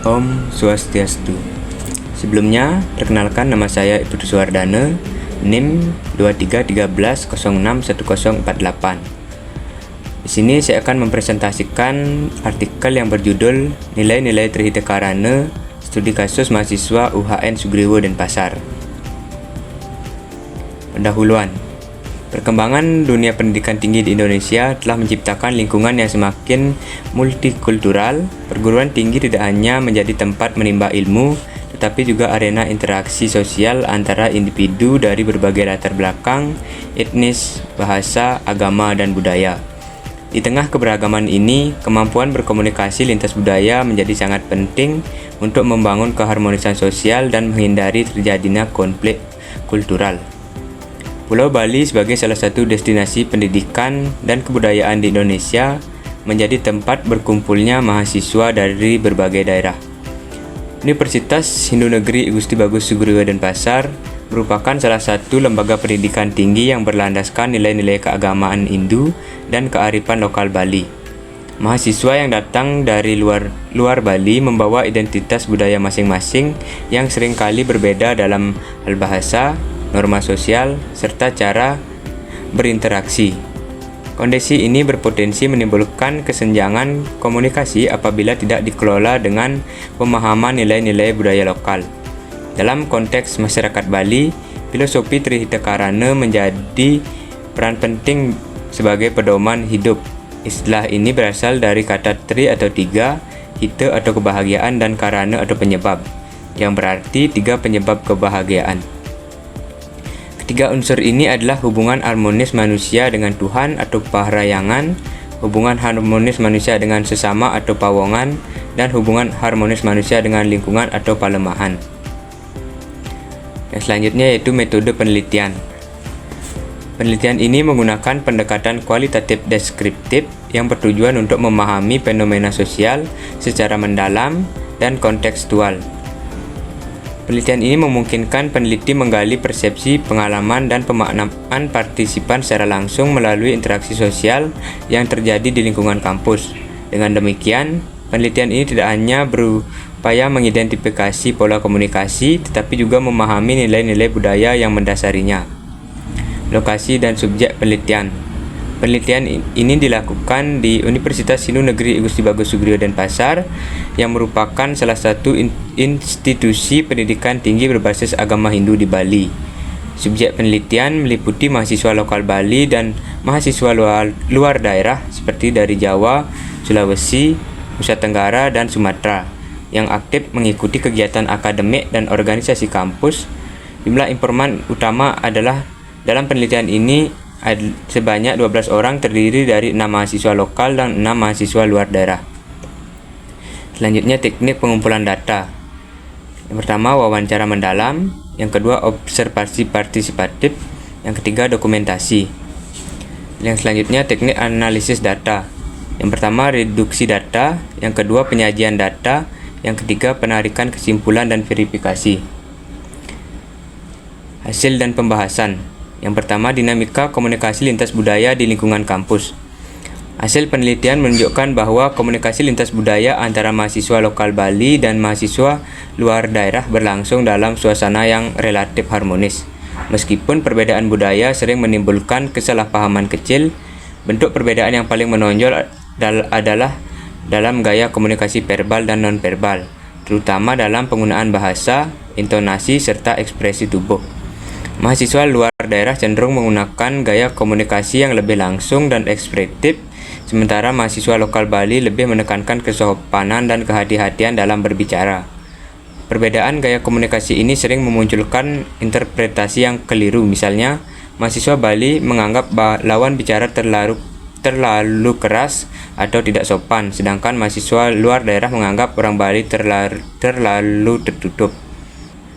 Om Swastiastu. Sebelumnya, perkenalkan nama saya Ibtu Suwardana, NIM 2313061048. Di sini saya akan mempresentasikan artikel yang berjudul Nilai-nilai Trihita Studi Kasus Mahasiswa UHN Sugriwo Denpasar. Pendahuluan. Perkembangan dunia pendidikan tinggi di Indonesia telah menciptakan lingkungan yang semakin multikultural. Perguruan tinggi tidak hanya menjadi tempat menimba ilmu, tetapi juga arena interaksi sosial antara individu dari berbagai latar belakang, etnis, bahasa, agama, dan budaya. Di tengah keberagaman ini, kemampuan berkomunikasi lintas budaya menjadi sangat penting untuk membangun keharmonisan sosial dan menghindari terjadinya konflik kultural. Pulau Bali sebagai salah satu destinasi pendidikan dan kebudayaan di Indonesia menjadi tempat berkumpulnya mahasiswa dari berbagai daerah. Universitas Hindu Negeri I Gusti Bagus Sugriwo Denpasar merupakan salah satu lembaga pendidikan tinggi yang berlandaskan nilai-nilai keagamaan Hindu dan kearifan lokal Bali. Mahasiswa yang datang dari luar Bali membawa identitas budaya masing-masing yang seringkali berbeda dalam hal bahasa, norma sosial, serta cara berinteraksi. Kondisi ini berpotensi menimbulkan kesenjangan komunikasi apabila tidak dikelola dengan pemahaman nilai-nilai budaya lokal. Dalam konteks masyarakat Bali, filosofi Trihita Karana menjadi peran penting sebagai pedoman hidup. Istilah ini berasal dari kata tri atau tiga, hita atau kebahagiaan, dan karana atau penyebab, yang berarti tiga penyebab kebahagiaan. Ketiga unsur ini adalah hubungan harmonis manusia dengan Tuhan atau pahrayangan, hubungan harmonis manusia dengan sesama atau pawongan, dan hubungan harmonis manusia dengan lingkungan atau palemahan. Yang selanjutnya yaitu metode penelitian. Penelitian ini menggunakan pendekatan kualitatif deskriptif yang bertujuan untuk memahami fenomena sosial secara mendalam dan kontekstual. Penelitian ini memungkinkan peneliti menggali persepsi, pengalaman, dan pemaknaan partisipan secara langsung melalui interaksi sosial yang terjadi di lingkungan kampus. Dengan demikian, penelitian ini tidak hanya berupaya mengidentifikasi pola komunikasi, tetapi juga memahami nilai-nilai budaya yang mendasarinya. Lokasi dan subjek penelitian. Penelitian ini dilakukan di Universitas Hindu Negeri I Gusti Bagus Sugriwo Denpasar, yang merupakan salah satu institusi pendidikan tinggi berbasis agama Hindu di Bali. Subjek penelitian meliputi mahasiswa lokal Bali dan mahasiswa luar daerah seperti dari Jawa, Sulawesi, Nusa Tenggara, dan Sumatera, yang aktif mengikuti kegiatan akademik dan organisasi kampus. Jumlah informan utama adalah dalam penelitian ini sebanyak 12 orang, terdiri dari 6 mahasiswa lokal dan 6 mahasiswa luar daerah. Selanjutnya teknik pengumpulan data. Yang pertama wawancara mendalam, yang kedua observasi partisipatif, yang ketiga dokumentasi. Yang selanjutnya teknik analisis data. Yang pertama reduksi data, yang kedua penyajian data, yang ketiga penarikan kesimpulan dan verifikasi. Hasil dan pembahasan. Yang pertama, dinamika komunikasi lintas budaya di lingkungan kampus. Hasil penelitian menunjukkan bahwa komunikasi lintas budaya antara mahasiswa lokal Bali dan mahasiswa luar daerah berlangsung dalam suasana yang relatif harmonis. Meskipun perbedaan budaya sering menimbulkan kesalahpahaman kecil, bentuk perbedaan yang paling menonjol adalah dalam gaya komunikasi verbal dan non-verbal, terutama dalam penggunaan bahasa, intonasi, serta ekspresi tubuh. Mahasiswa luar daerah cenderung menggunakan gaya komunikasi yang lebih langsung dan ekspresif, sementara mahasiswa lokal Bali lebih menekankan kesopanan dan kehati-hatian dalam berbicara. Perbedaan gaya komunikasi ini sering memunculkan interpretasi yang keliru. Misalnya, mahasiswa Bali menganggap lawan bicara terlalu keras atau tidak sopan, sedangkan mahasiswa luar daerah menganggap orang Bali terlalu tertutup.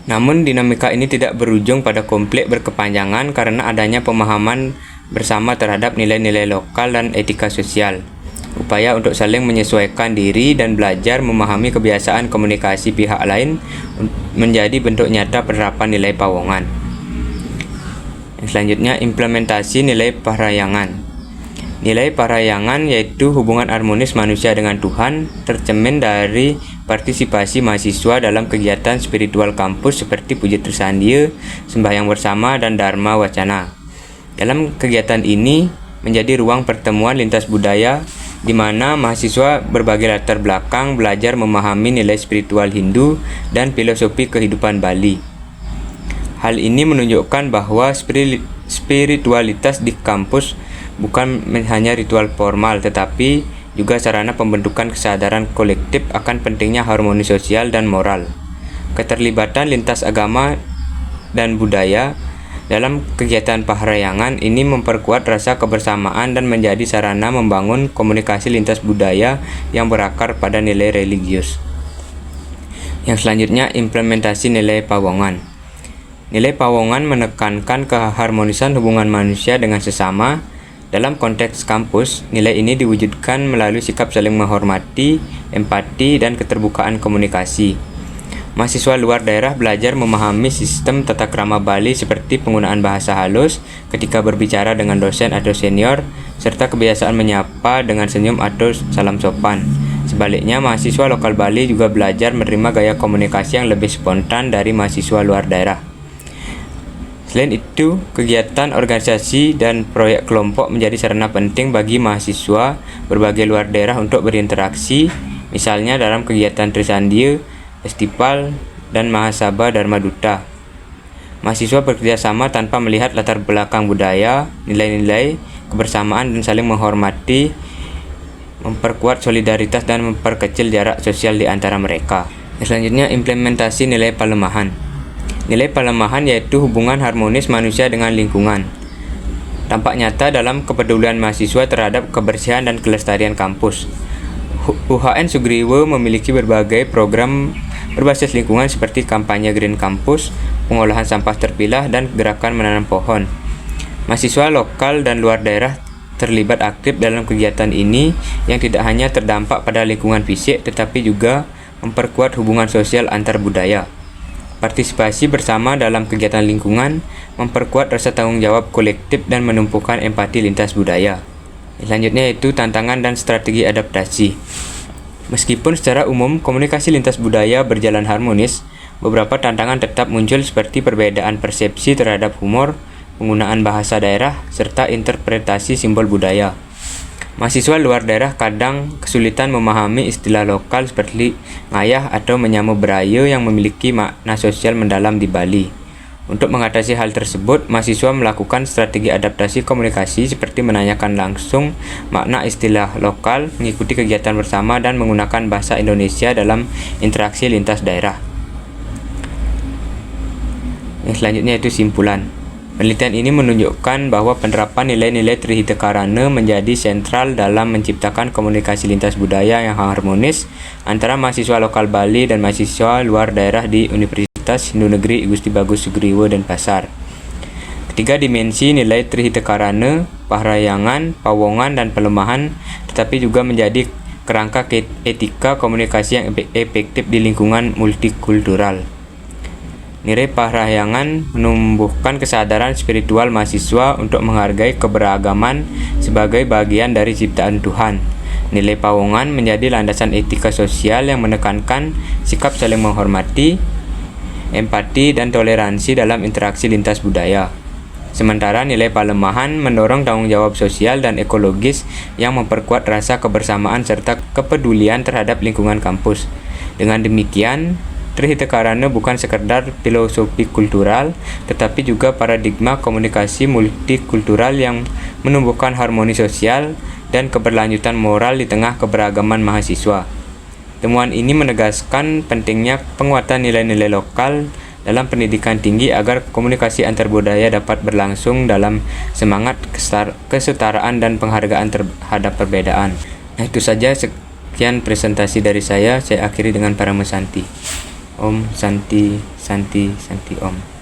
Namun dinamika ini tidak berujung pada konflik berkepanjangan karena adanya pemahaman bersama terhadap nilai-nilai lokal dan etika sosial. Upaya untuk saling menyesuaikan diri dan belajar memahami kebiasaan komunikasi pihak lain menjadi bentuk nyata penerapan nilai pawongan. Yang selanjutnya implementasi nilai pahrayangan. Nilai parahyangan yaitu hubungan harmonis manusia dengan Tuhan tercermin dari partisipasi mahasiswa dalam kegiatan spiritual kampus seperti puji tersandia, sembahyang bersama, dan dharma wacana. Dalam kegiatan ini menjadi ruang pertemuan lintas budaya di mana mahasiswa berbagai latar belakang belajar memahami nilai spiritual Hindu dan filosofi kehidupan Bali. Hal ini menunjukkan bahwa spiritualitas di kampus bukan hanya ritual formal, tetapi juga sarana pembentukan kesadaran kolektif akan pentingnya harmoni sosial dan moral. Keterlibatan lintas agama dan budaya dalam kegiatan parahyangan ini memperkuat rasa kebersamaan dan menjadi sarana membangun komunikasi lintas budaya yang berakar pada nilai religius. Yang selanjutnya, implementasi nilai pawongan. Nilai pawongan menekankan keharmonisan hubungan manusia dengan sesama. Dalam konteks kampus, nilai ini diwujudkan melalui sikap saling menghormati, empati, dan keterbukaan komunikasi. Mahasiswa luar daerah belajar memahami sistem tata krama Bali seperti penggunaan bahasa halus ketika berbicara dengan dosen atau senior, serta kebiasaan menyapa dengan senyum atau salam sopan. Sebaliknya, mahasiswa lokal Bali juga belajar menerima gaya komunikasi yang lebih spontan dari mahasiswa luar daerah. Selain itu, kegiatan organisasi dan proyek kelompok menjadi sarana penting bagi mahasiswa berbagai luar daerah untuk berinteraksi, misalnya dalam kegiatan Trisandia, festival, dan Mahasabha Dharma Duta. Mahasiswa bekerja sama tanpa melihat latar belakang budaya, nilai-nilai, kebersamaan, dan saling menghormati, memperkuat solidaritas dan memperkecil jarak sosial di antara mereka. Selanjutnya, implementasi nilai palemahan. Nilai palemahan yaitu hubungan harmonis manusia dengan lingkungan. Tampak nyata dalam kepedulian mahasiswa terhadap kebersihan dan kelestarian kampus. UHN Sugriwo memiliki berbagai program berbasis lingkungan seperti kampanye Green Campus, pengolahan sampah terpilah, dan gerakan menanam pohon. Mahasiswa lokal dan luar daerah terlibat aktif dalam kegiatan ini yang tidak hanya terdampak pada lingkungan fisik tetapi juga memperkuat hubungan sosial antar budaya. Partisipasi bersama dalam kegiatan lingkungan memperkuat rasa tanggung jawab kolektif dan menumpukan empati lintas budaya. Selanjutnya yaitu tantangan dan strategi adaptasi. Meskipun secara umum komunikasi lintas budaya berjalan harmonis, beberapa tantangan tetap muncul seperti perbedaan persepsi terhadap humor, penggunaan bahasa daerah, serta interpretasi simbol budaya. Mahasiswa luar daerah kadang kesulitan memahami istilah lokal seperti ngayah atau menyamu Braille yang memiliki makna sosial mendalam di Bali. Untuk mengatasi hal tersebut, mahasiswa melakukan strategi adaptasi komunikasi seperti menanyakan langsung makna istilah lokal, mengikuti kegiatan bersama, dan menggunakan bahasa Indonesia dalam interaksi lintas daerah. Yang selanjutnya itu simpulan. Penelitian ini menunjukkan bahwa penerapan nilai-nilai Trihita menjadi sentral dalam menciptakan komunikasi lintas budaya yang harmonis antara mahasiswa lokal Bali dan mahasiswa luar daerah di Universitas Hindu Negeri I Gusti Bagus Sugriwo Denpasar. Ketiga dimensi nilai Trihita, parahyangan, pawongan, dan pelemahan, tetapi juga menjadi kerangka etika komunikasi yang efektif di lingkungan multikultural. Nilai parahyangan menumbuhkan kesadaran spiritual mahasiswa untuk menghargai keberagaman sebagai bagian dari ciptaan Tuhan. Nilai pawongan menjadi landasan etika sosial yang menekankan sikap saling menghormati, empati, dan toleransi dalam interaksi lintas budaya. Sementara nilai palemahan mendorong tanggung jawab sosial dan ekologis yang memperkuat rasa kebersamaan serta kepedulian terhadap lingkungan kampus. Dengan demikian, Trihita bukan sekedar filosofi kultural, tetapi juga paradigma komunikasi multikultural yang menumbuhkan harmoni sosial dan keberlanjutan moral di tengah keberagaman mahasiswa. Temuan ini menegaskan pentingnya penguatan nilai-nilai lokal dalam pendidikan tinggi agar komunikasi antar budaya dapat berlangsung dalam semangat kesetaraan dan penghargaan terhadap perbedaan. Nah, itu saja sekian presentasi dari saya akhiri dengan Paramasanti. Om Santi Santi Santi Om.